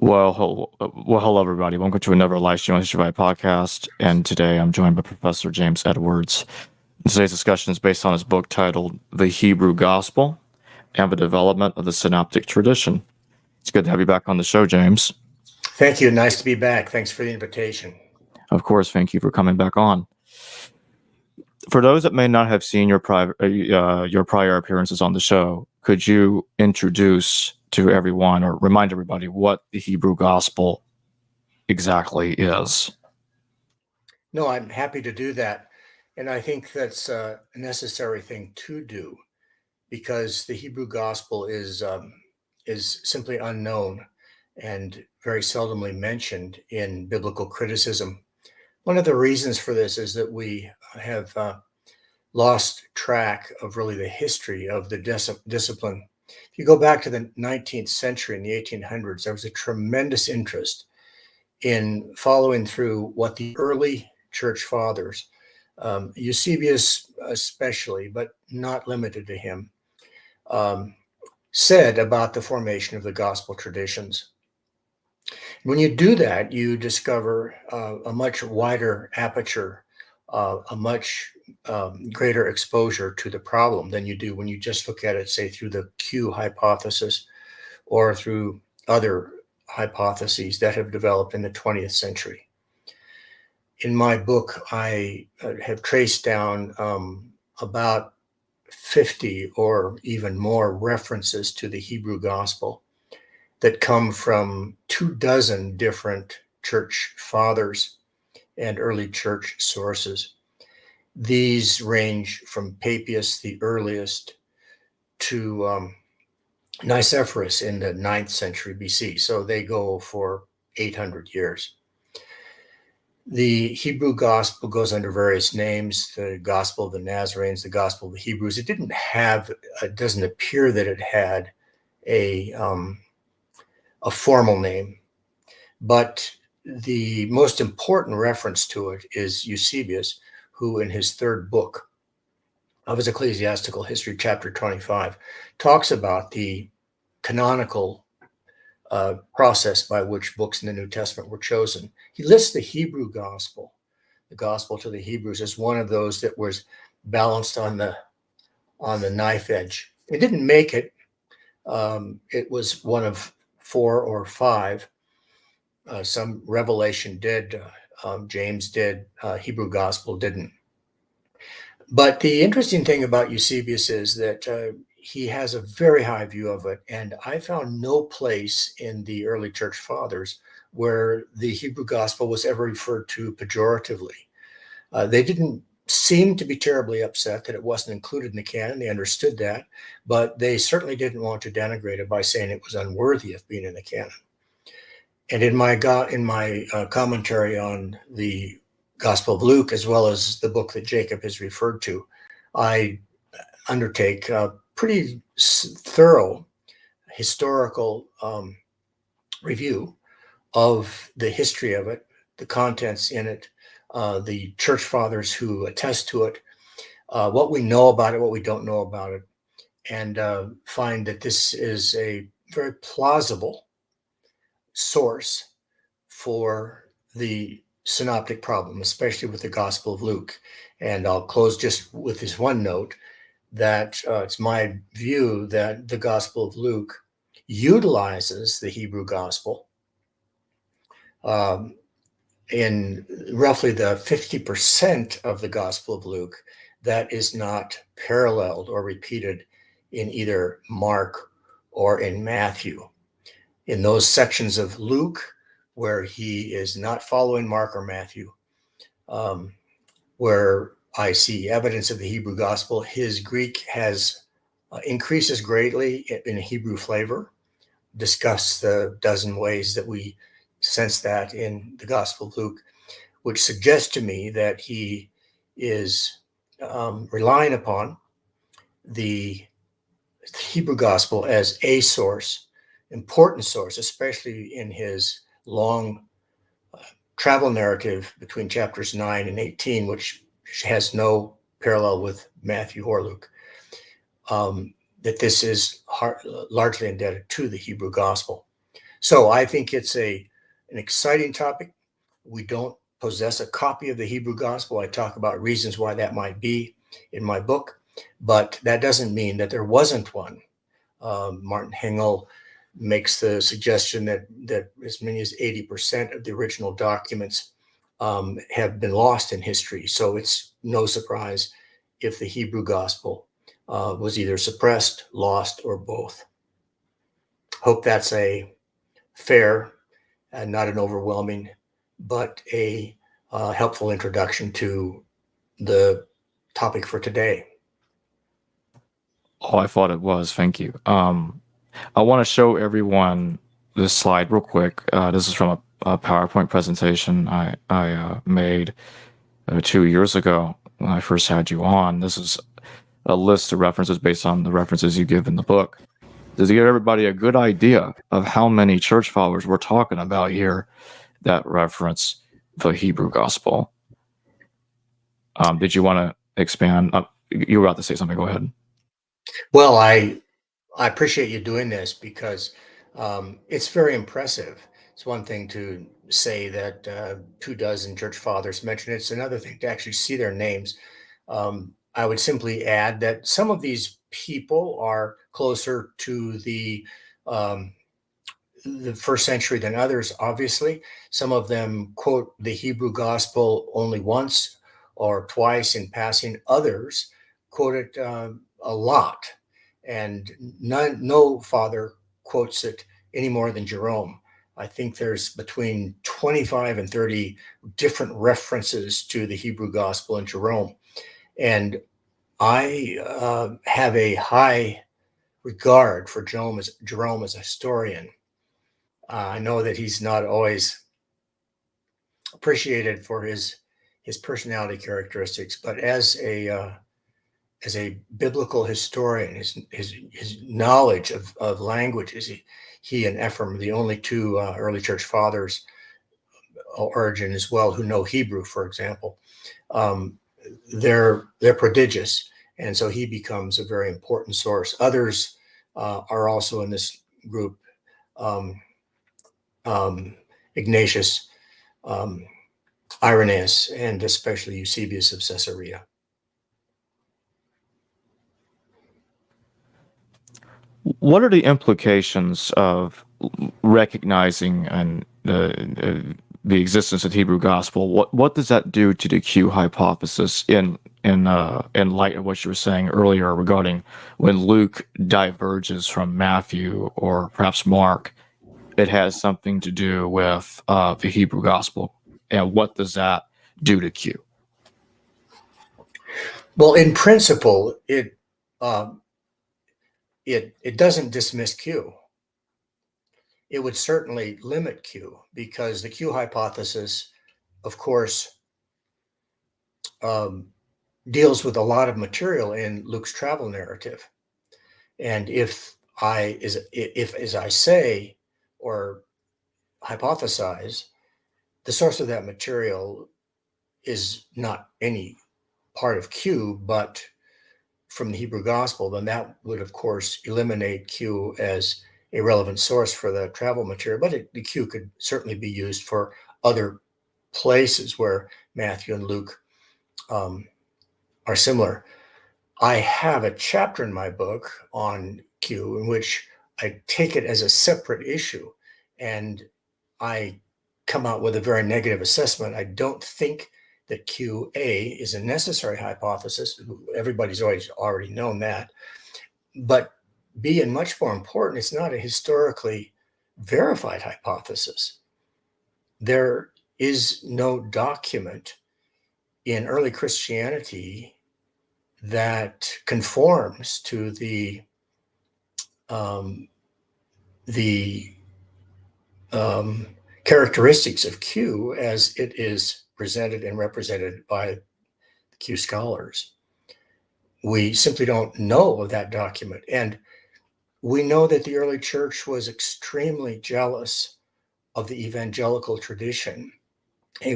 Hello, everybody. Welcome to another Life Stream History podcast. And today I'm joined by Professor James Edwards. Today's discussion is based on his book titled The Hebrew Gospel and the Development of the Synoptic Tradition. It's good to have you back on the show, James. Thank you. Nice to be back. Thanks for the invitation. Of course, thank you for coming back on. For those that may not have seen your prior appearances on the show, could you introduce to everyone or remind everybody what the Hebrew Gospel exactly is? No, I'm happy to do that. And I think that's a necessary thing to do because the Hebrew Gospel is simply unknown and very seldomly mentioned in biblical criticism. One of the reasons for this is that we have lost track of really the history of the discipline. If you go back to the 19th century in the 1800s, there was a tremendous interest in following through what the early church fathers, Eusebius especially, but not limited to him, said about the formation of the gospel traditions. When you do that, you discover a much wider aperture, a much greater exposure to the problem than you do when you just look at it, say, through the Q hypothesis or through other hypotheses that have developed in the 20th century. In my book, I have traced down about 50 or even more references to the Hebrew Gospel that come from 24 different church fathers and early church sources. These range from Papias, the earliest, to Nicephorus in the 9th century BC. So they go for 800 years. The Hebrew Gospel goes under various names: the Gospel of the Nazarenes, the Gospel of the Hebrews. It doesn't appear that it had a formal name, but the most important reference to it is Eusebius, who in his third book of his ecclesiastical history, chapter 25, talks about the canonical process by which books in the New Testament were chosen. He lists the Hebrew Gospel, the Gospel to the Hebrews, as one of those that was balanced on the knife edge. It didn't make it. It was one of 4 or 5. Some Revelation did, James did, Hebrew Gospel didn't. But the interesting thing about Eusebius is that he has a very high view of it, and I found no place in the early church fathers where the Hebrew Gospel was ever referred to pejoratively. They didn't seem to be terribly upset that it wasn't included in the canon. They understood that, but they certainly didn't want to denigrate it by saying it was unworthy of being in the canon. And in my commentary on the Gospel of Luke, as well as the book that Jacob has referred to, I undertake a pretty thorough historical review of the history of it, the contents in it, the church fathers who attest to it, what we know about it, what we don't know about it, and find that this is a very plausible source for the synoptic problem, especially with the Gospel of Luke. And I'll close just with this one note that it's my view that the Gospel of Luke utilizes the Hebrew Gospel in roughly the 50% of the Gospel of Luke that is not paralleled or repeated in either Mark or in Matthew. In those sections of Luke where he is not following Mark or Matthew, where I see evidence of the Hebrew Gospel, his Greek increases greatly in Hebrew flavor. Discuss the dozen ways that we sense that in the Gospel of Luke, which suggests to me that he is relying upon the Hebrew Gospel as a source, important source, especially in his long travel narrative between chapters 9 and 18, which has no parallel with Matthew or Luke, that this is largely indebted to the Hebrew Gospel. So I think it's an exciting topic. We don't possess a copy of the Hebrew Gospel. I talk about reasons why that might be in my book, but that doesn't mean that there wasn't one. Martin Hengel makes the suggestion that as many as 80% of the original documents have been lost in history. So it's no surprise if the Hebrew Gospel was either suppressed, lost, or both. Hope that's a fair and not an overwhelming, but a helpful introduction to the topic for today. Oh, I thought it was. Thank you. I want to show everyone this slide real quick. This is from a PowerPoint presentation I made 2 years ago when I first had you on. This is a list of references based on the references you give in the book. Does it give everybody a good idea of how many church fathers we're talking about here that reference the Hebrew Gospel? Did you want to expand? You were about to say something. Go ahead. Well, I appreciate you doing this because it's very impressive. It's one thing to say that 24 church fathers mention it. It's another thing to actually see their names. I would simply add that some of these people are closer to the first century than others, obviously. Some of them quote the Hebrew Gospel only once or twice in passing. Others quote it a lot, and no father quotes it any more than Jerome. I think there's between 25 and 30 different references to the Hebrew Gospel in Jerome. And I have a high regard for Jerome as a historian. I know that he's not always appreciated for his personality characteristics, but as a biblical historian, his knowledge of languages, he and Ephraim, the only two early church fathers, Origen as well, who know Hebrew, for example, they're prodigious, and so he becomes a very important source. Others are also in this group. Ignatius, Irenaeus, and especially Eusebius of Caesarea. What are the implications of recognizing and the existence of the Hebrew Gospel? What does that do to the Q hypothesis in light of what you were saying earlier regarding when Luke diverges from Matthew or perhaps Mark? It has something to do with the Hebrew Gospel, and what does that do to Q? Well, in principle, it doesn't dismiss Q. It would certainly limit Q because the Q hypothesis, of course, deals with a lot of material in Luke's travel narrative. And if as I say or hypothesize, the source of that material is not any part of Q, but from the Hebrew Gospel, then that would, of course, eliminate Q as a relevant source for the travel material. But the Q could certainly be used for other places where Matthew and Luke are similar. I have a chapter in my book on Q in which I take it as a separate issue, and I come out with a very negative assessment. I don't think that QA is a necessary hypothesis. Everybody's already known that. But B, and much more important, it's not a historically verified hypothesis. There is no document in early Christianity that conforms to the characteristics of Q as it is presented and represented by the Q scholars. We simply don't know of that document. And we know that the early church was extremely jealous of the evangelical tradition. They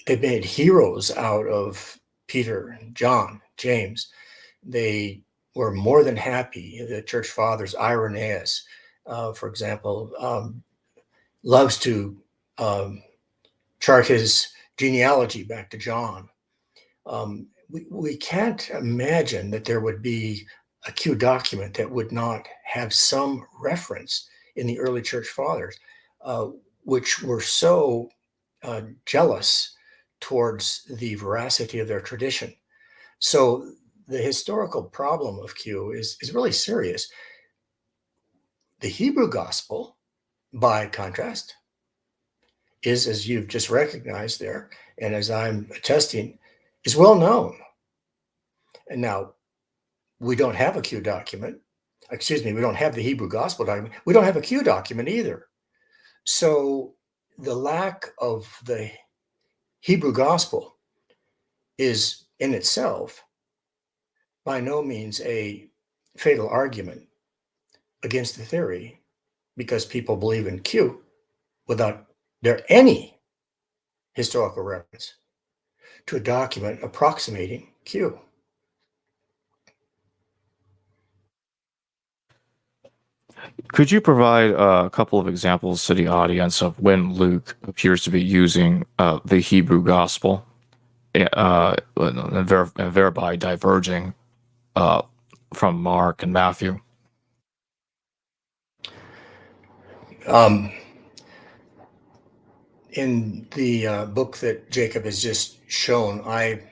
made heroes out of Peter, John, James. They were more than happy. The church fathers, Irenaeus, for example, loves to chart his genealogy back to John. We can't imagine that there would be a Q document that would not have some reference in the early church fathers, which were so jealous towards the veracity of their tradition. So the historical problem of Q is really serious. The Hebrew gospel, by contrast, is, as you've just recognized there, and as I'm attesting, is well known. And now we don't have a Q document. Excuse me, we don't have the Hebrew gospel document. We don't have a Q document either. So the lack of the Hebrew gospel is in itself by no means a fatal argument against the theory, because people believe in Q without there any historical reference to a document approximating Q. Could you provide a couple of examples to the audience of when Luke appears to be using the Hebrew gospel, and thereby diverging from Mark and Matthew? In the book that Jacob has just shown, I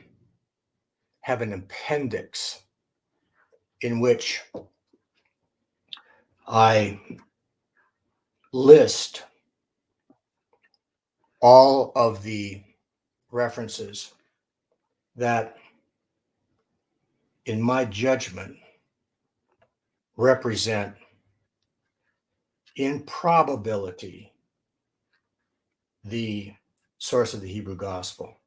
have an appendix in which I list all of the references that, in my judgment, represent, in probability, the source of the Hebrew gospel.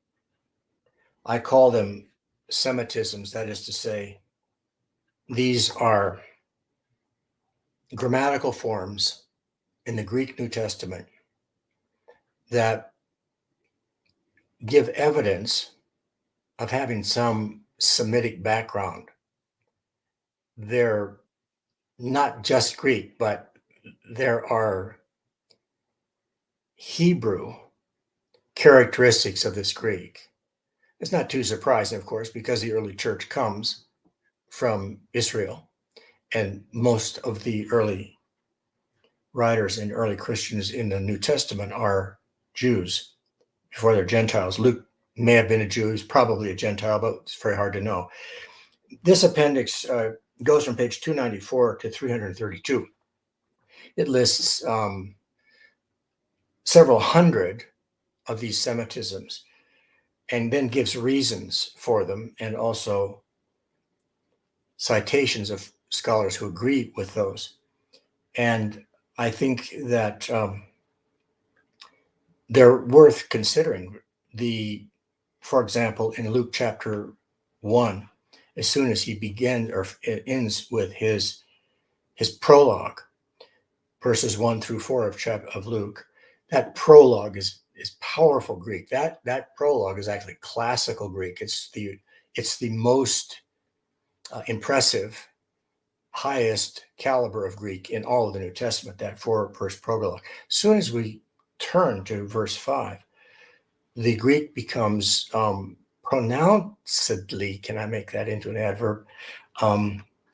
I call them Semitisms, that is to say, these are grammatical forms in the Greek New Testament that give evidence of having some Semitic background. They're not just Greek, but there are Hebrew characteristics of this Greek. It's not too surprising, of course, because the early church comes from Israel, and most of the early writers and early Christians in the New Testament are Jews before they're Gentiles. Luke may have been a Jew, he's probably a Gentile, but it's very hard to know. This appendix goes from page 294 to 332. It lists several hundred of these Semitisms and then gives reasons for them and also citations of scholars who agree with those. And I think that they're worth considering. For example, in Luke chapter 1, as soon as he begins or ends with his prologue, verses 1 through 4 of Luke, that prologue is powerful Greek. That prologue is actually classical Greek. It's the most impressive, highest caliber of Greek in all of the New Testament, that 4-verse prologue. As soon as we turn to verse 5, the Greek becomes pronouncedly, can I make that into an adverb?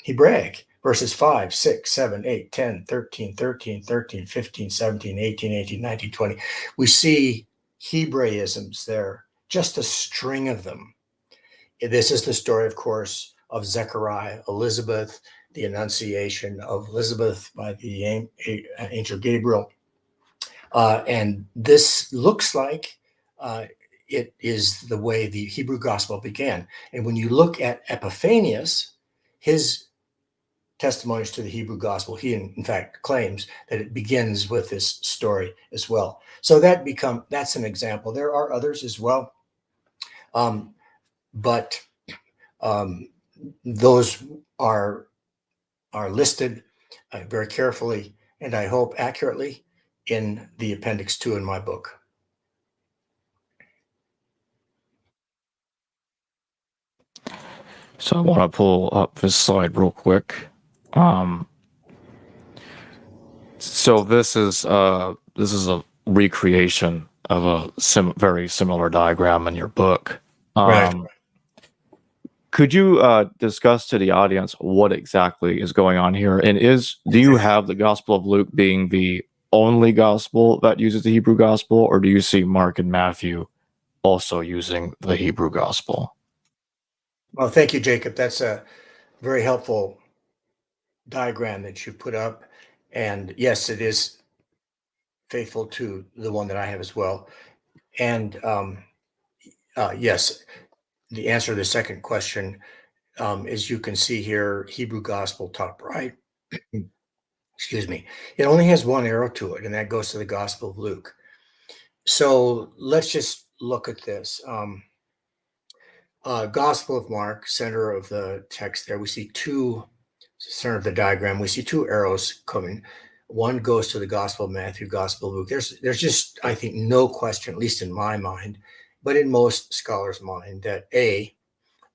Hebraic. Verses 5, 6, 7, 8, 10, 13, 13, 13, 15, 17, 18, 18, 19, 20. We see Hebraisms there, just a string of them. This is the story, of course, of Zechariah, Elizabeth, the Annunciation of Elizabeth by the angel Gabriel. And this looks like it is the way the Hebrew gospel began. And when you look at Epiphanius, his testimonies to the Hebrew gospel, he in fact claims that it begins with this story as well. So that's an example. There are others as well, but those are listed very carefully and I hope accurately in the appendix 2 in my book. So I want to pull up this slide real quick. So this is a recreation of a very similar diagram in your book. Right. Could you discuss to the audience what exactly is going on here? And do you have the Gospel of Luke being the only gospel that uses the Hebrew gospel, or do you see Mark and Matthew also using the Hebrew gospel? Well, thank you, Jacob. That's a very helpful diagram that you put up. And yes, it is faithful to the one that I have as well. And yes, the answer to the second question is you can see here, Hebrew gospel top right. Excuse me. It only has one arrow to it, and that goes to the Gospel of Luke. So let's just look at this. Gospel of Mark, center of the text there, we see center of the diagram, we see two arrows coming. One goes to the Gospel of Matthew, Gospel of Luke. There's just, I think, no question, at least in my mind, but in most scholars' mind, that A,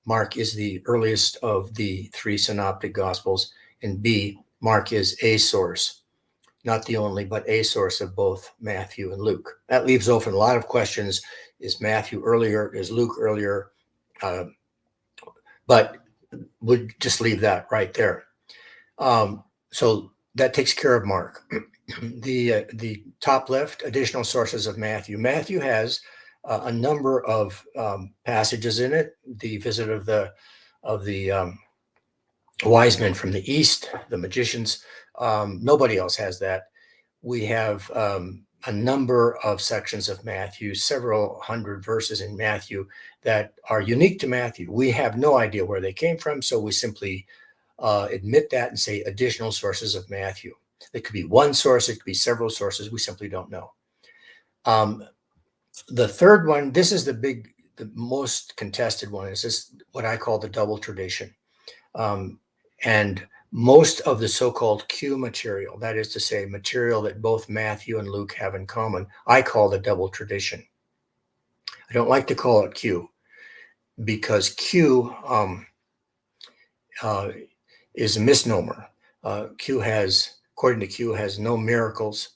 Mark is the earliest of the three synoptic gospels, and B, Mark is a source, not the only, but a source of both Matthew and Luke. That leaves open a lot of questions. Is Matthew earlier? Is Luke earlier? But we'll just leave that right there. So that takes care of Mark. The top left, additional sources of Matthew. Matthew has a number of passages in it. The visit of the wise men from the east, the magicians. Nobody else has that. We have a number of sections of Matthew, several hundred verses in Matthew that are unique to Matthew. We have no idea where they came from, so we simply admit that and say additional sources of Matthew. It could be one source, it could be several sources. We simply don't know. The third one, this is the most contested one, is this what I call the double tradition. And most of the so-called Q material, that is to say, material that both Matthew and Luke have in common, I call the double tradition. I don't like to call it Q because Q is a misnomer. According to Q, has no miracles.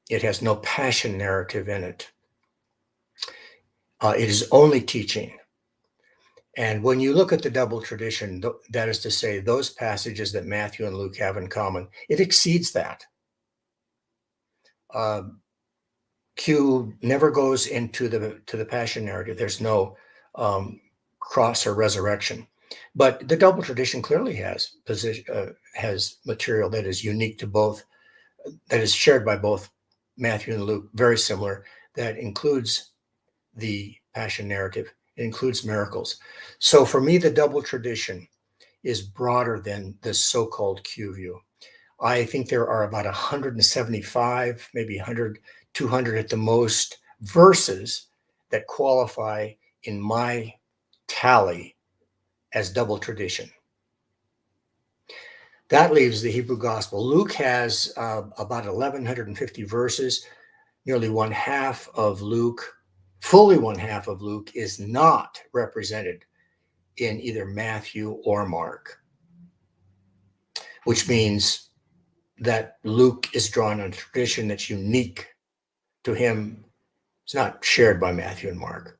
It has no passion narrative in it. It is only teaching. And when you look at the double tradition, that is to say, those passages that Matthew and Luke have in common, it exceeds that. Q never goes into the passion narrative. There's no cross or resurrection, but the double tradition clearly has material that is unique to both, that is shared by both Matthew and Luke, very similar, that includes the passion narrative. It includes miracles. So for me, the double tradition is broader than the so-called Q view. I think there are about 175, maybe 100, 200 at the most verses that qualify in my tally as double tradition. That leaves the Hebrew gospel. Luke has about 1,150 verses. Nearly one half of Luke, fully one half of Luke, is not represented in either Matthew or Mark, which means that Luke is drawing on a tradition that's unique to him. It's not shared by Matthew and Mark.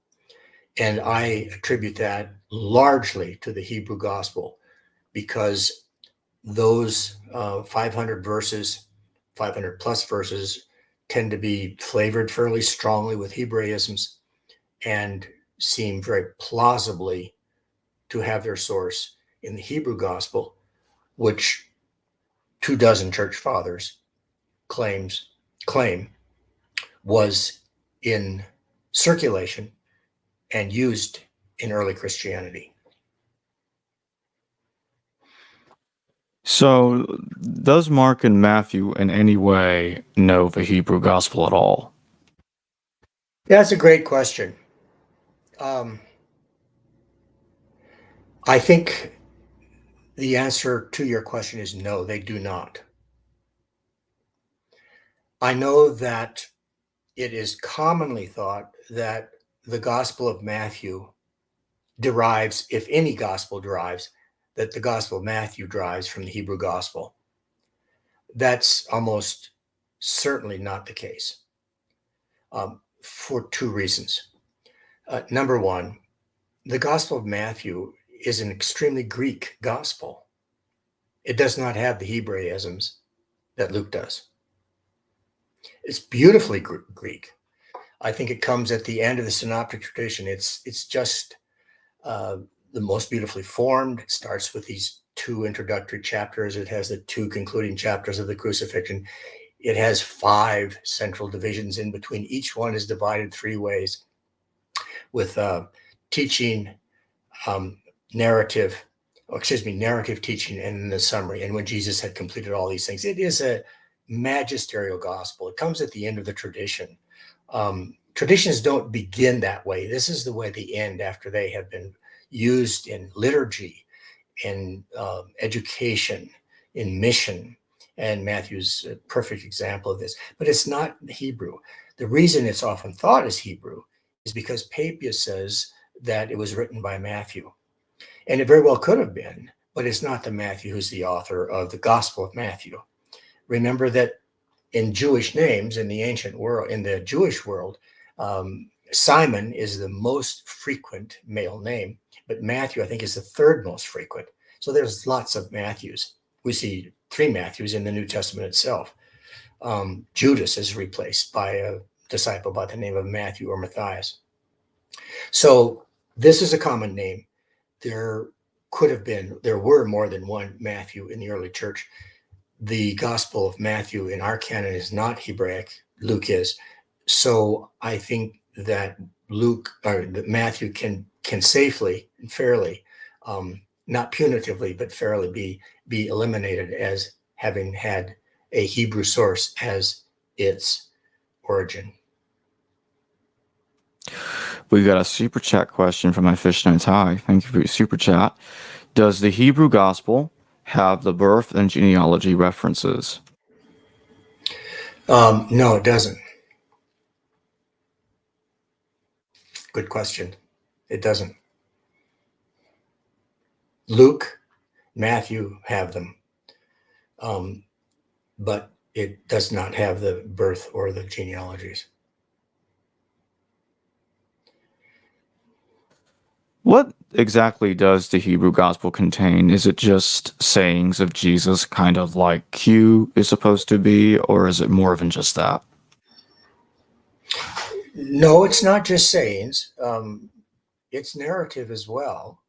And I attribute that largely to the Hebrew gospel because those 500 verses, 500 plus verses, tend to be flavored fairly strongly with Hebraisms and seem very plausibly to have their source in the Hebrew gospel, which 24 church fathers claim was in circulation and used in early Christianity. So, does Mark and Matthew in any way know the Hebrew gospel at all? That's a great question. I think the answer to your question is no, they do not. I know that it is commonly thought that the Gospel of Matthew derives, if any gospel derives, that the Gospel of Matthew derives from the Hebrew gospel. That's almost certainly not the case, for two reasons. Number one, the Gospel of Matthew is an extremely Greek gospel. It does not have the Hebraisms that Luke does. It's beautifully Greek. I think it comes at the end of the synoptic tradition. It's just the most beautifully formed. It starts with these two introductory chapters. It has the two concluding chapters of the crucifixion. It has 5 central divisions in between. Each one is divided 3 ways, with teaching, narrative teaching, and the summary. And when Jesus had completed all these things, it is a magisterial gospel. It comes at the end of the tradition. Traditions don't begin that way. This is the way they end, after they have been used in liturgy, in education, in mission. And Matthew's a perfect example of this. But it's not Hebrew. The reason it's often thought as Hebrew is because Papias says that it was written by Matthew. And it very well could have been, but it's not the Matthew who's the author of the Gospel of Matthew. Remember that in Jewish names, in the ancient world, in the Jewish world, Simon is the most frequent male name, but Matthew, I think, is the 3rd most frequent. So there's lots of Matthews. We see 3 Matthews in the New Testament itself. Judas is replaced by a disciple by the name of Matthew or Matthias. So this is a common name. There were more than one Matthew in the early church. The Gospel of Matthew in our canon is not Hebraic. Luke is. So I think that Matthew can safely and fairly, not punitively, but fairly be eliminated as having had a Hebrew source as its origin. We got a super chat question from my fishnet tie. Thank you for your super chat. Does the Hebrew gospel have the birth and genealogy references? No, it doesn't. Good question. It doesn't. Luke, Matthew have them, but it does not have the birth or the genealogies. What exactly does the Hebrew gospel contain? Is it just sayings of Jesus, kind of like Q is supposed to be, or is it more than just that? No, it's not just sayings. It's narrative as well.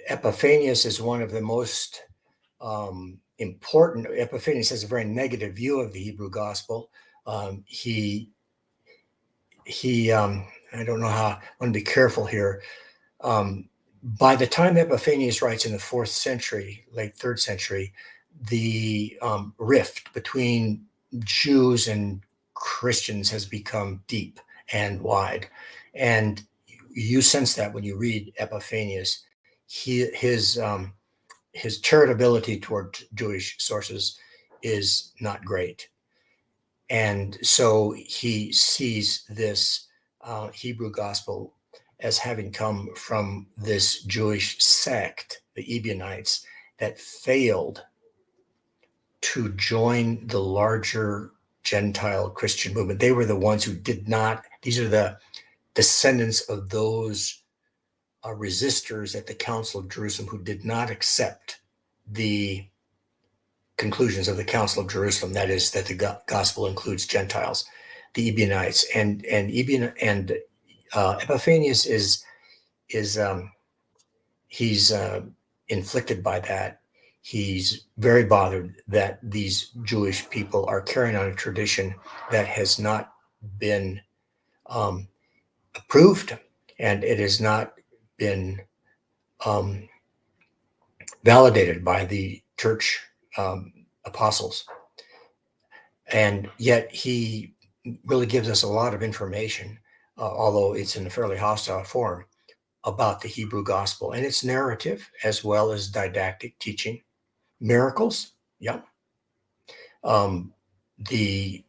Epiphanius is one of the most important. Epiphanius has a very negative view of the Hebrew gospel. He I don't know how, I want to be careful here. By the time Epiphanius writes in the 4th century, late 3rd century, the rift between Jews and Christians has become deep and wide. And you sense that when you read Epiphanius. His charitability toward Jewish sources is not great. And so he sees this Hebrew gospel as having come from this Jewish sect, the Ebionites, that failed to join the larger Gentile Christian movement. They were the ones who did not, these are the descendants of those resistors at the Council of Jerusalem who did not accept the conclusions of the Council of Jerusalem, that is, that the gospel includes Gentiles, the Ebionites, and Epiphanius is he's inflicted by that. He's very bothered that these Jewish people are carrying on a tradition that has not been approved, and it has not been validated by the church apostles. And yet he really gives us a lot of information, although it's in a fairly hostile form, about the Hebrew gospel and its narrative, as well as didactic teaching. Miracles, yeah. The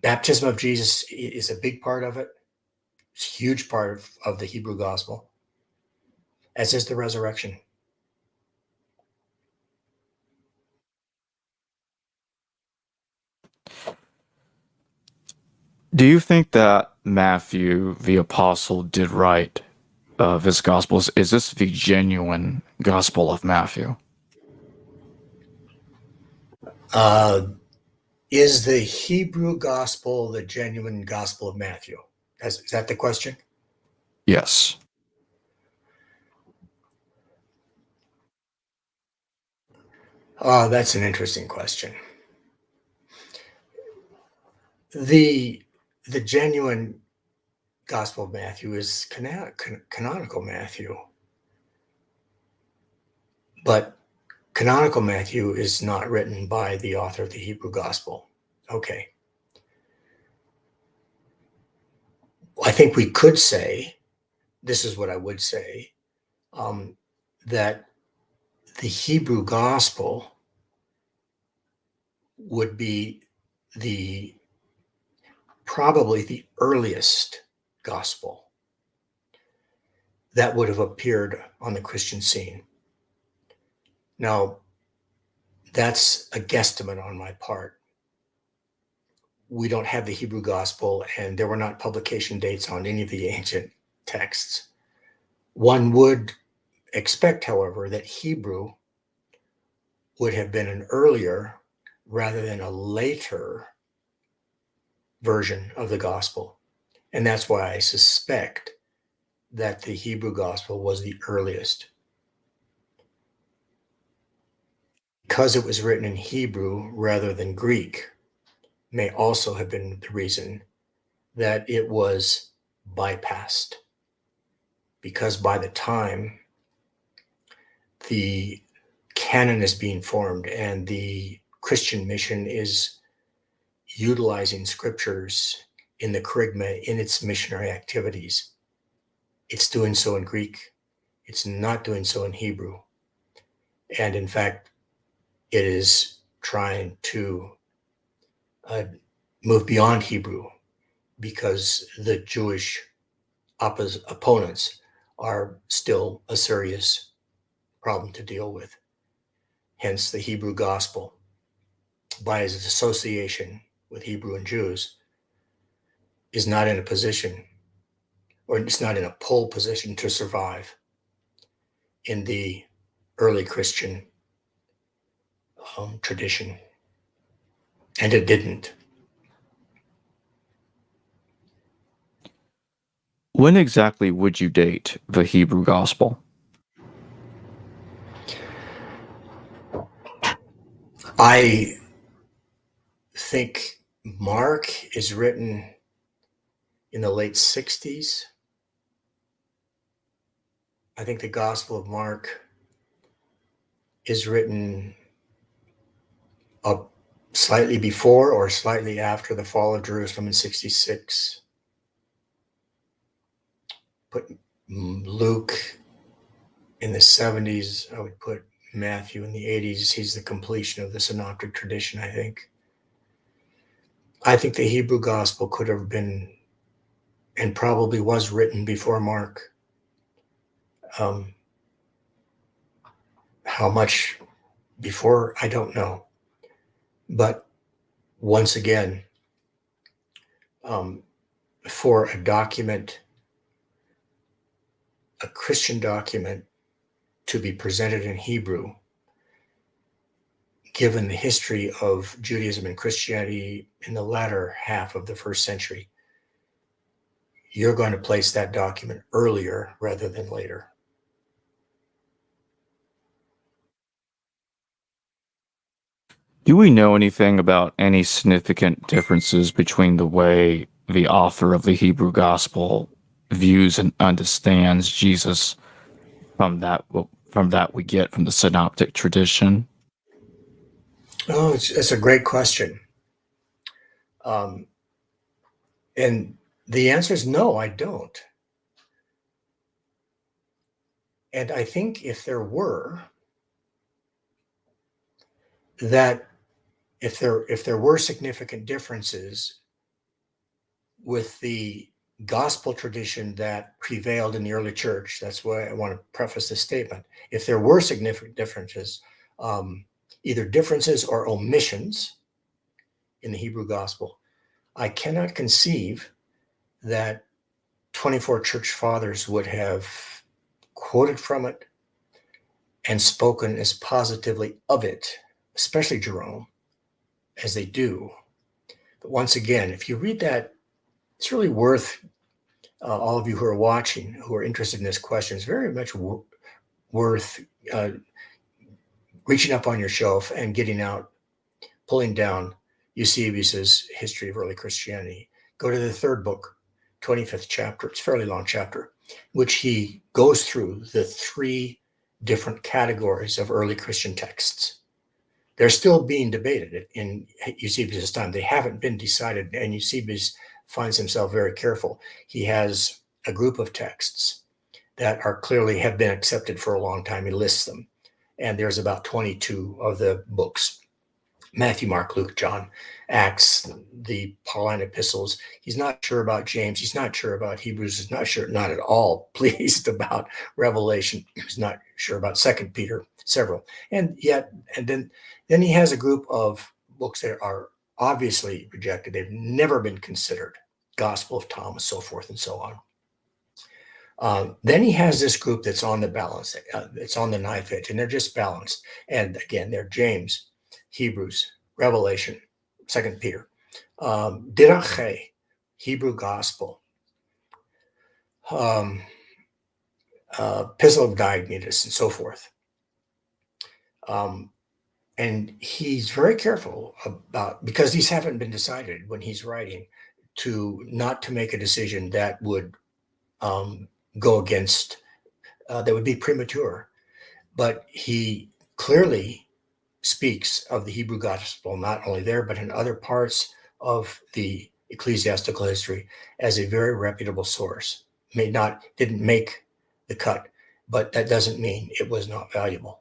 baptism of Jesus is a big part of it. It's a huge part of the Hebrew gospel, as is the resurrection. Do you think that Matthew, the apostle, did write his gospels? Is this the genuine gospel of Matthew? Uh, is the Hebrew gospel the genuine gospel of Matthew? Is that the question? Yes. That's an interesting question. The genuine gospel of Matthew is canonical Matthew, but canonical Matthew is not written by the author of the Hebrew gospel. Okay. I think we could say, this is what I would say, that the Hebrew gospel would be probably the earliest gospel that would have appeared on the Christian scene. Now, that's a guesstimate on my part. We don't have the Hebrew gospel, and there were not publication dates on any of the ancient texts. One would expect, however, that Hebrew would have been an earlier rather than a later version of the gospel. And that's why I suspect that the Hebrew gospel was the earliest. Because it was written in Hebrew rather than Greek, may also have been the reason that it was bypassed. Because by the time the canon is being formed and the Christian mission is utilizing scriptures in the kerygma in its missionary activities, it's doing so in Greek. It's not doing so in Hebrew. And in fact, it is trying to move beyond Hebrew because the Jewish opponents are still a serious problem to deal with. Hence, the Hebrew gospel, by its association with Hebrew and Jews, is not in a position, or it's not in a pole position to survive in the early Christian tradition. And it didn't. When exactly would you date the Hebrew gospel? I think Mark is written in the late 60s. I think the Gospel of Mark is written up slightly before or slightly after the fall of Jerusalem in 66. Put Luke in the 70s. I would put Matthew in the 80s. He's the completion of the synoptic tradition, I think. I think the Hebrew gospel could have been and probably was written before Mark. How much before, I don't know. But once again, for a document, a Christian document, to be presented in Hebrew, given the history of Judaism and Christianity in the latter half of the first century, you're going to place that document earlier rather than later. Do we know anything about any significant differences between the way the author of the Hebrew gospel views and understands Jesus from that we get from the synoptic tradition? Oh, it's a great question. Um, and the answer is no, I don't. And I think if there were, that if there were significant differences with the gospel tradition that prevailed in the early church, that's why I want to preface this statement. If there were significant differences, either differences or omissions in the Hebrew gospel, I cannot conceive that 24 church fathers would have quoted from it and spoken as positively of it, especially Jerome, as they do. But once again, if you read that, it's really worth all of you who are watching, who are interested in this question, it's very much worth reaching up on your shelf and getting out, pulling down Eusebius's History of Early Christianity. Go to the third book, 25th chapter. It's a fairly long chapter, which he goes through the three different categories of early Christian texts. They're still being debated in Eusebius' time. They haven't been decided, and Eusebius finds himself very careful. He has a group of texts that are clearly have been accepted for a long time. He lists them, and there's about 22 of the books: Matthew, Mark, Luke, John, Acts, the Pauline epistles. He's not sure about James. He's not sure about Hebrews. He's not at all pleased about Revelation. He's not sure about Second Peter, several. And then he has a group of books that are obviously rejected. They've never been considered. Gospel of Thomas, so forth and so on. Then he has this group that's on the balance. It's on the knife edge, and they're just balanced. And again, they're James, Hebrews, Revelation, Second Peter, Didache, Hebrew Gospel, Epistle of Diognetus, and so forth. And he's very careful about, because these haven't been decided when he's writing, not to make a decision that would go against, that would be premature. But he clearly speaks of the Hebrew gospel, not only there, but in other parts of the ecclesiastical history, as a very reputable source. Didn't make the cut, but that doesn't mean it was not valuable.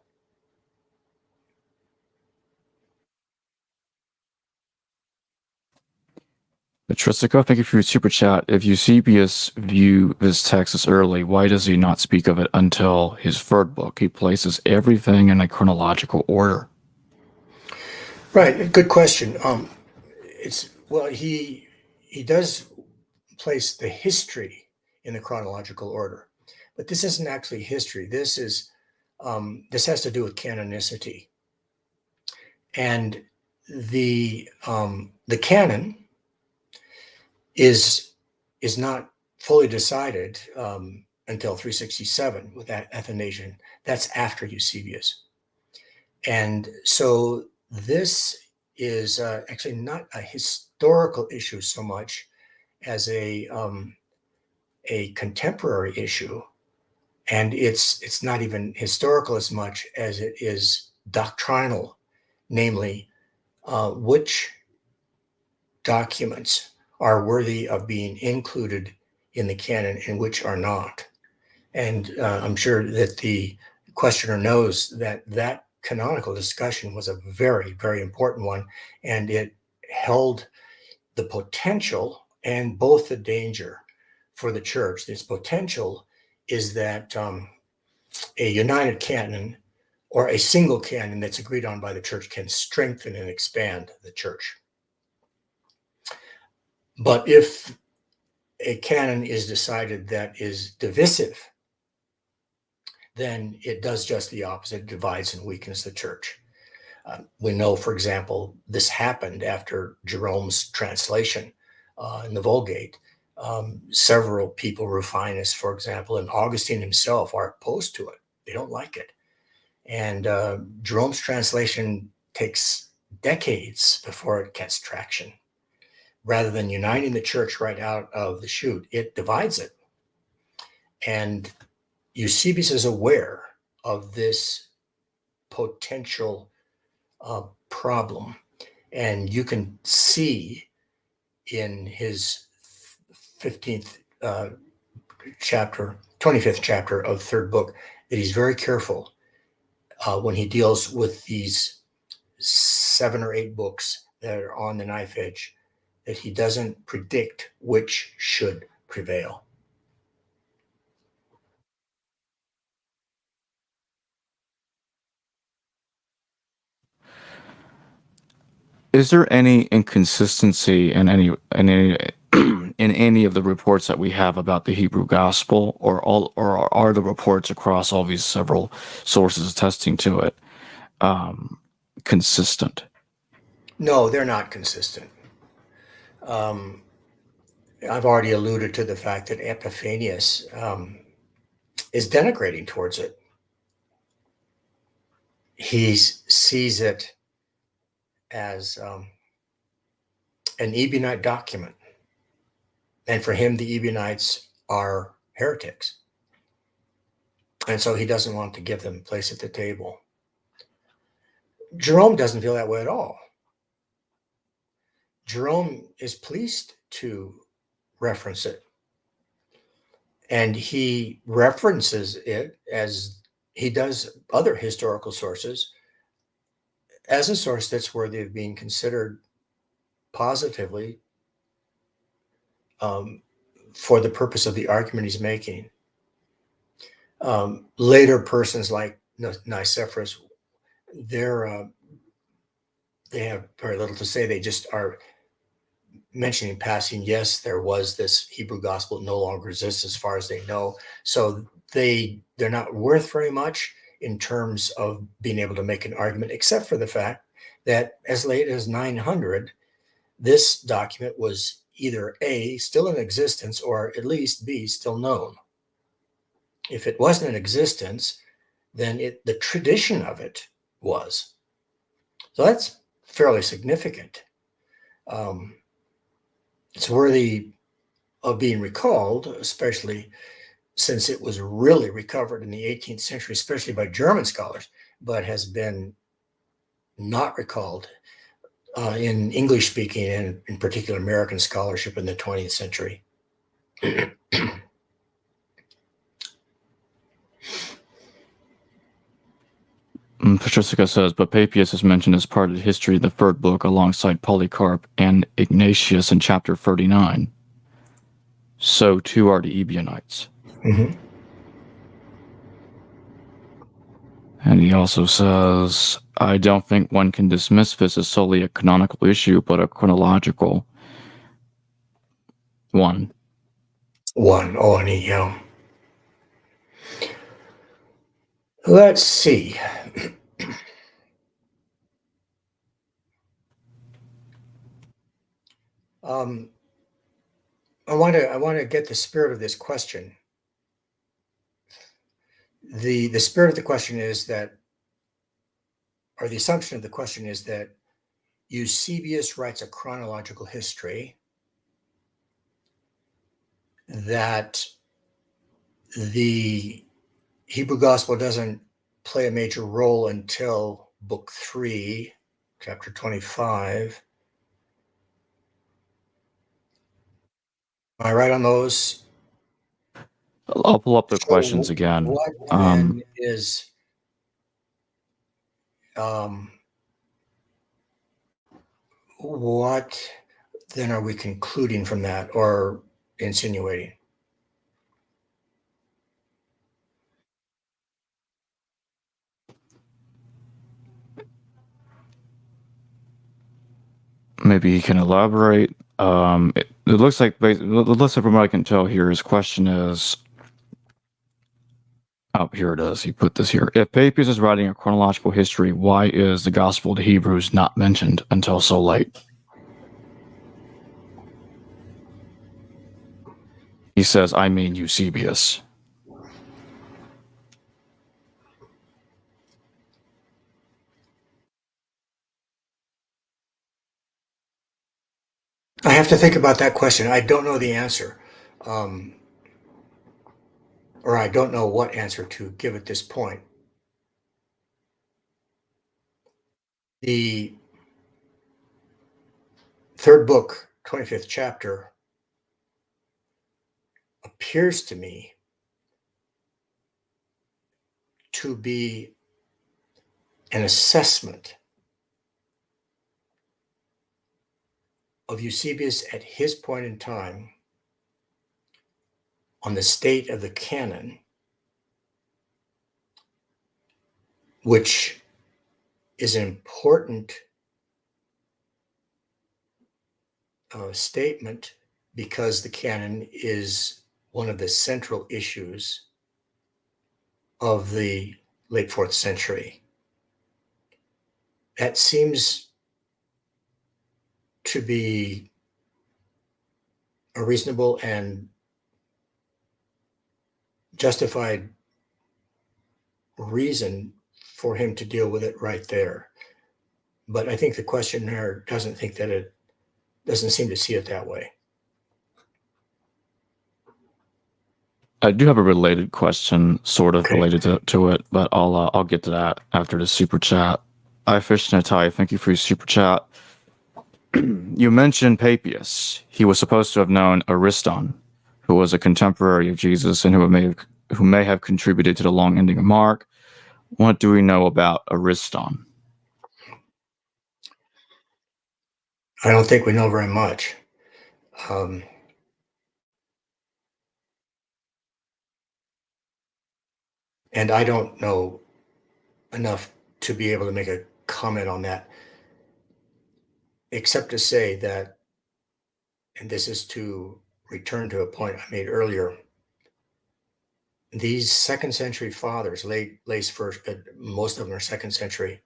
Patricia, thank you for your super chat. If Eusebius view this text as early, why does he not speak of it until his third book? He places everything in a chronological order. Right, good question. He does place the history in the chronological order, but this isn't actually history. This has to do with canonicity, and the canon is not fully decided until 367 with that Athanasian. That's after Eusebius, and so this is actually not a historical issue so much as a contemporary issue, and it's not even historical as much as it is doctrinal, namely which documents are worthy of being included in the canon and which are not. And I'm sure that the questioner knows that canonical discussion was a very, very important one, and it held the potential and both the danger for the church. Its potential is that a united canon or a single canon that's agreed on by the church can strengthen and expand the church. But if a canon is decided that is divisive, then it does just the opposite. It divides and weakens the church. We know, for example, this happened after Jerome's translation in the Vulgate. Several people, Rufinus, for example, and Augustine himself, are opposed to it. They don't like it. And Jerome's translation takes decades before it gets traction. Rather than uniting the church right out of the chute, it divides it. And Eusebius is aware of this potential problem. And you can see in his 15th chapter, 25th chapter of the third book, that he's very careful when he deals with these 7 or 8 books that are on the knife edge, that he doesn't predict which should prevail. Is there any inconsistency in any in any of the reports that we have about the Hebrew gospel, or are the reports across all these several sources attesting to it consistent? No, they're not consistent. Um, I've already alluded to the fact that Epiphanius is denigrating towards it. He sees it as an Ebionite document. And for him, the Ebionites are heretics. And so he doesn't want to give them a place at the table. Jerome doesn't feel that way at all. Jerome is pleased to reference it. And he references it, as he does other historical sources, as a source that's worthy of being considered positively for the purpose of the argument he's making. Later persons like Nicephorus, they have very little to say. They just are mentioning passing, yes, there was this Hebrew gospel, no longer exists as far as they know. So they're not worth very much in terms of being able to make an argument, except for the fact that as late as 900, this document was either A, still in existence, or at least B, still known. If it wasn't in existence, then the tradition of it was. So that's fairly significant. It's worthy of being recalled, especially since it was really recovered in the 18th century, especially by German scholars, but has been not recalled in English speaking and in particular American scholarship in the 20th century. Patricia says, but Papias is mentioned as part of the history of the third book alongside Polycarp and Ignatius in chapter 39. So too are the Ebionites. Mm-hmm. And he also says, I don't think one can dismiss this as solely a canonical issue, but a chronological one. Oh, and let's see. I want to get the spirit of this question. The spirit of the question is that, or the assumption of the question is that Eusebius writes a chronological history, that the Hebrew gospel doesn't play a major role until book 3, chapter 25. Am I right on those? I'll pull up the So questions again. what then is what then are we concluding from that or insinuating? Maybe he can elaborate. It looks like, from what I can tell here, his question is, oh, here it is. He put this here. If Papias is writing a chronological history, why is the Gospel to Hebrews not mentioned until so late? He says, I mean Eusebius. I have to think about that question. I don't know the answer. Or I don't know what answer to give at this point. The third book, 25th chapter, appears to me to be an assessment of Eusebius at his point in time on the state of the canon, which is an important statement because the canon is one of the central issues of the late 4th century. That seems to be a reasonable and justified reason for him to deal with it right there. But I think the questioner doesn't seem to see it that way. I do have a related question, sort of Okay. related to it, but I'll get to that after the super chat. I Fish Natai, thank you for your super chat. You mentioned Papias. He was supposed to have known Ariston, who was a contemporary of Jesus and who may have contributed to the long ending of Mark. What do we know about Ariston? I don't think we know very much. And I don't know enough to be able to make a comment on that, except to say that, and this is to return to a point I made earlier, these 2nd century fathers, late first, but most of them are 2nd century,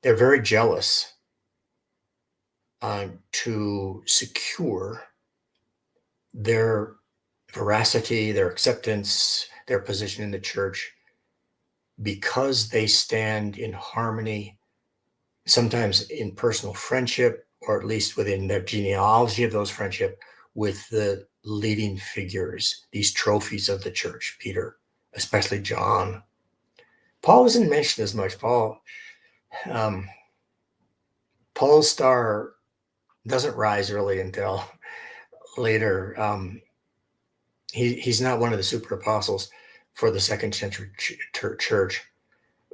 they're very jealous to secure their veracity, their acceptance, their position in the church, because they stand in harmony, sometimes in personal friendship, or at least within their genealogy of those friendship, with the leading figures, these trophies of the church, Peter, especially John. Paul isn't mentioned as much. Paul's star doesn't rise really until later. He's not one of the super apostles for the 2nd century church,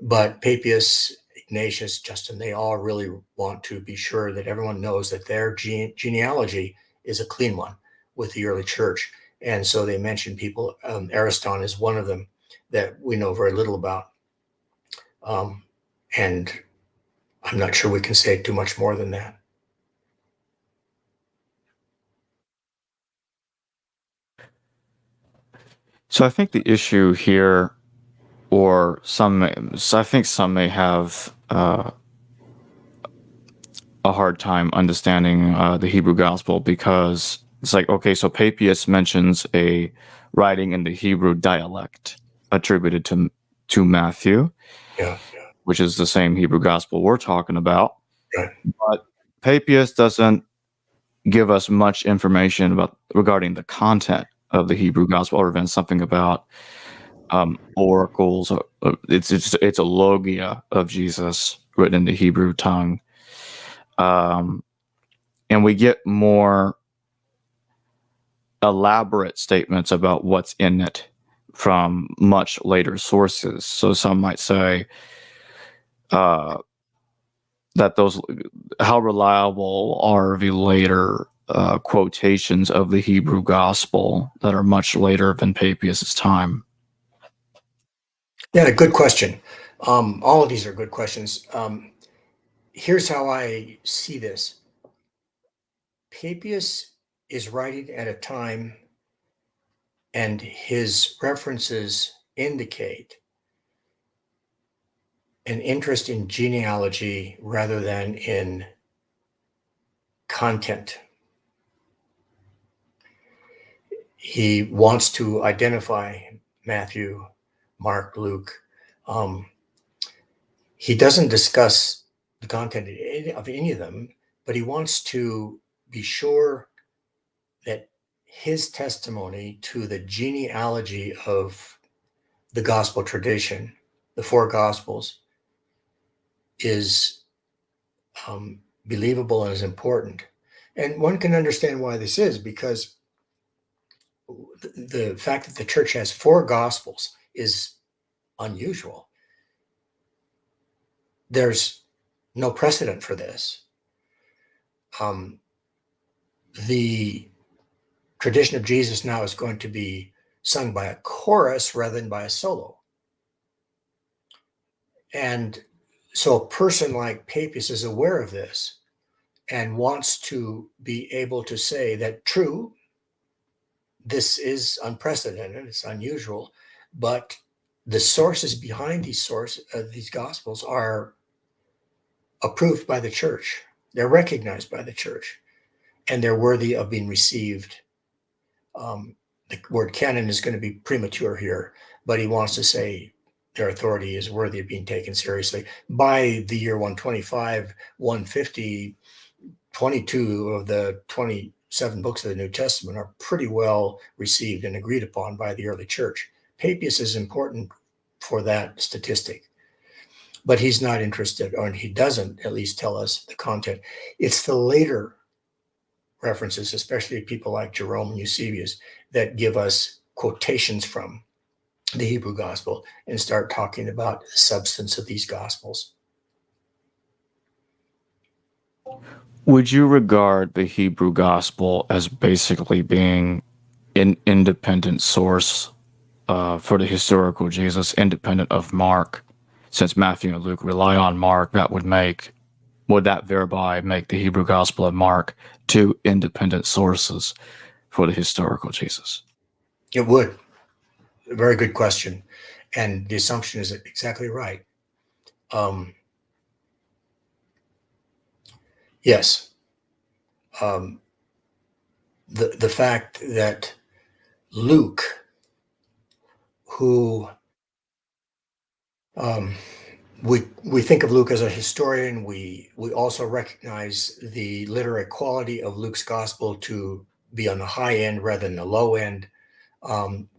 but Papias, Ignatius, Justin, they all really want to be sure that everyone knows that their genealogy is a clean one with the early church. And so they mention people. Ariston is one of them that we know very little about. And I'm not sure we can say too much more than that. So I think the issue here, or I think some may have a hard time understanding the Hebrew gospel, because it's like, okay, so Papias mentions a writing in the Hebrew dialect attributed to Matthew, Yeah. which is the same Hebrew gospel we're talking about. Right. But Papias doesn't give us much information regarding the content of the Hebrew gospel, other than something about oracles. It's a logia of Jesus written in the Hebrew tongue, and we get more elaborate statements about what's in it from much later sources. So some might say that how reliable are the later quotations of the Hebrew gospel that are much later than Papias' time? Yeah, good question. All of these are good questions. Here's how I see this. Papias is writing at a time, and his references indicate an interest in genealogy rather than in content. He wants to identify Matthew, Mark, Luke. He doesn't discuss the content of any of them, but he wants to be sure that his testimony to the genealogy of the gospel tradition, the 4 gospels, is believable and is important. And one can understand why this is, because the fact that the church has 4 gospels is unusual. There's no precedent for this. The tradition of Jesus now is going to be sung by a chorus rather than by a solo. And so a person like Papias is aware of this, and wants to be able to say that, true, this is unprecedented, it's unusual, but the sources behind these gospels are approved by the church. They're recognized by the church, and they're worthy of being received. The word canon is going to be premature here, but he wants to say their authority is worthy of being taken seriously. By the year 125, 150, 22 of the 27 books of the New Testament are pretty well received and agreed upon by the early church. Papias is important for that statistic, but he's not interested, or he doesn't at least tell us the content. It's the later references, especially people like Jerome and Eusebius, that give us quotations from the Hebrew gospel and start talking about the substance of these gospels. Would you regard the Hebrew gospel as basically being an independent source for the historical Jesus, independent of Mark? Since Matthew and Luke rely on Mark, would that thereby make the Hebrew gospel of Mark two independent sources for the historical Jesus? It would. A very good question. And the assumption is exactly right. Yes. The fact that Luke, who we think of Luke as a historian, we also recognize the literary quality of Luke's gospel to be on the high end rather than the low end.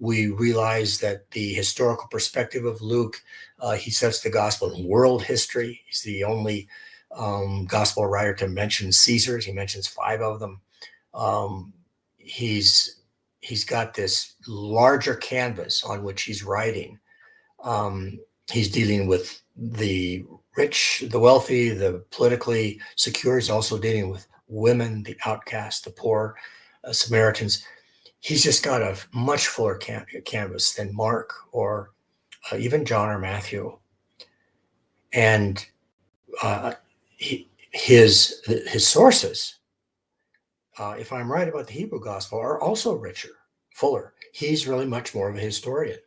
We realize that the historical perspective of Luke, he sets the gospel in world history. He's the only gospel writer to mention Caesars. He mentions 5 of them. He's got this larger canvas on which he's writing. He's dealing with the rich, the wealthy, the politically secure. He's also dealing with women, the outcast, the poor, Samaritans. He's just got a much fuller canvas than Mark or even John or Matthew. And his sources, if I'm right about the Hebrew gospel, are also richer, fuller. He's really much more of a historian.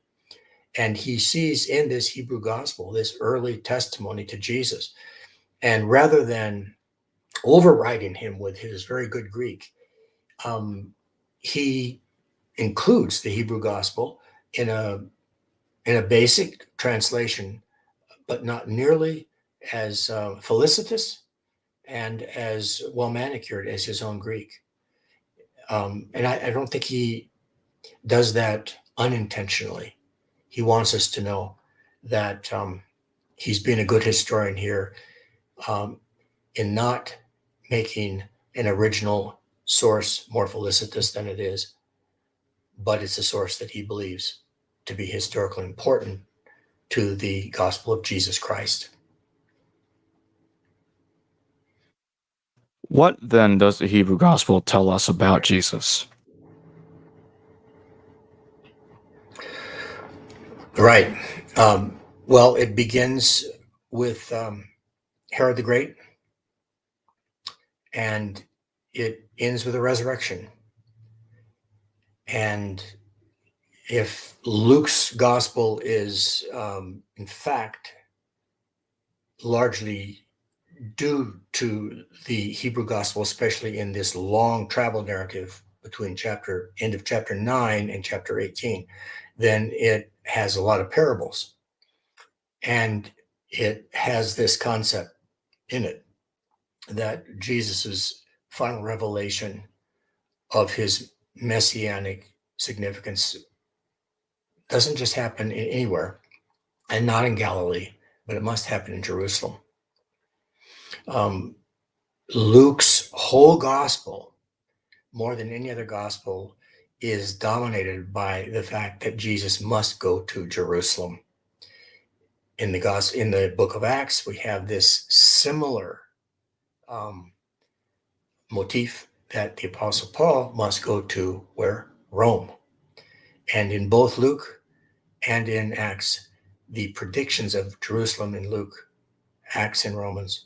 And he sees in this Hebrew gospel this early testimony to Jesus. And rather than overriding him with his very good Greek, he includes the Hebrew gospel in a basic translation, but not nearly as felicitous and as well manicured as his own Greek. And I don't think he does that unintentionally. He wants us to know that he's being a good historian here in not making an original source more felicitous than it is, but it's a source that he believes to be historically important to the gospel of Jesus Christ. What then does the Hebrew gospel tell us about Jesus? Right. Well, it begins with Herod the Great, and it ends with a resurrection. And if Luke's gospel is, in fact, largely due to the Hebrew gospel, especially in this long travel narrative between end of chapter 9 and chapter 18, then it has a lot of parables. And it has this concept in it that Jesus's final revelation of his messianic significance doesn't just happen anywhere, and not in Galilee, but it must happen in Jerusalem. Luke's whole gospel, more than any other gospel, is dominated by the fact that Jesus must go to Jerusalem. In the book of Acts, we have this similar motif that the Apostle Paul must go to where? Rome. And in both Luke and in Acts, the predictions of Jerusalem in Luke, Acts and Romans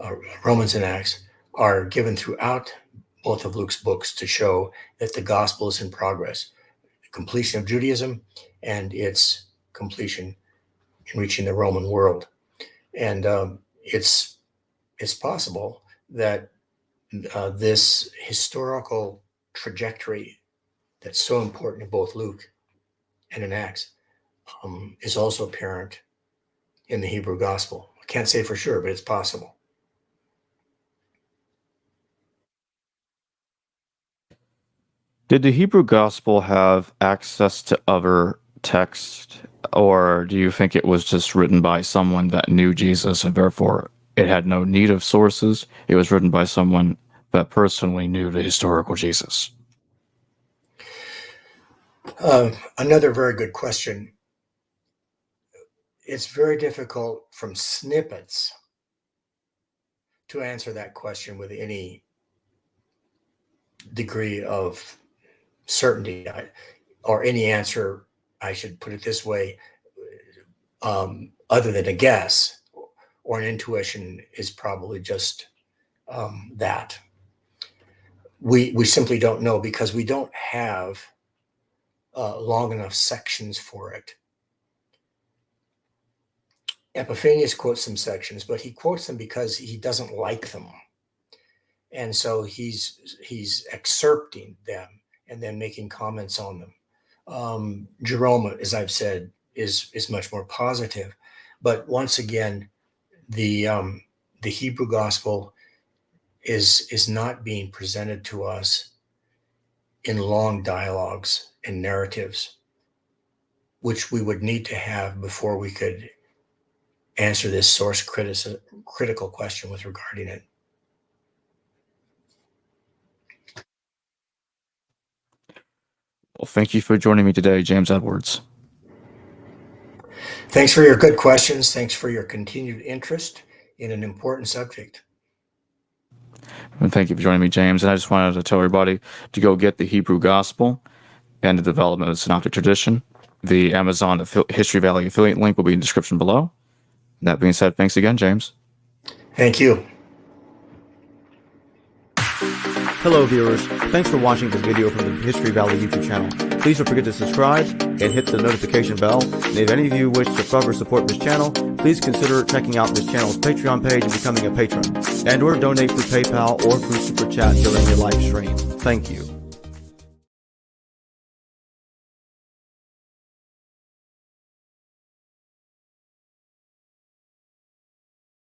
and Acts are given throughout both of Luke's books to show that the gospel is in progress, the completion of Judaism and its completion in reaching the Roman world. And it's possible that this historical trajectory that's so important in both Luke and in Acts is also apparent in the Hebrew gospel. I can't say for sure, but it's possible. Did the Hebrew gospel have access to other texts, or do you think it was just written by someone that knew Jesus and therefore it had no need of sources? It was written by someone that personally knew the historical Jesus. Another very good question. It's very difficult from snippets to answer that question with any degree of certainty, or any answer, I should put it this way, other than a guess or an intuition is probably just that. We simply don't know because we don't have long enough sections for it. Epiphanius quotes some sections, but he quotes them because he doesn't like them. And so he's excerpting them and then making comments on them. Jerome, as I've said, is much more positive. But once again, the Hebrew gospel is not being presented to us in long dialogues and narratives, which we would need to have before we could answer this source critical question with regarding it. Well, thank you for joining me today, James Edwards. Thanks for your good questions. Thanks for your continued interest in an important subject. And thank you for joining me, James. And I just wanted to tell everybody to go get the Hebrew Gospel and the Development of the Synoptic Tradition. The Amazon History Valley affiliate link will be in the description below. That being said, thanks again, James. Thank you. Hello viewers, thanks for watching this video from the History Valley YouTube channel. Please don't forget to subscribe and hit the notification bell. And if any of you wish to further support this channel, please consider checking out this channel's Patreon page and becoming a patron. And or donate through PayPal or through Super Chat during your live stream. Thank you.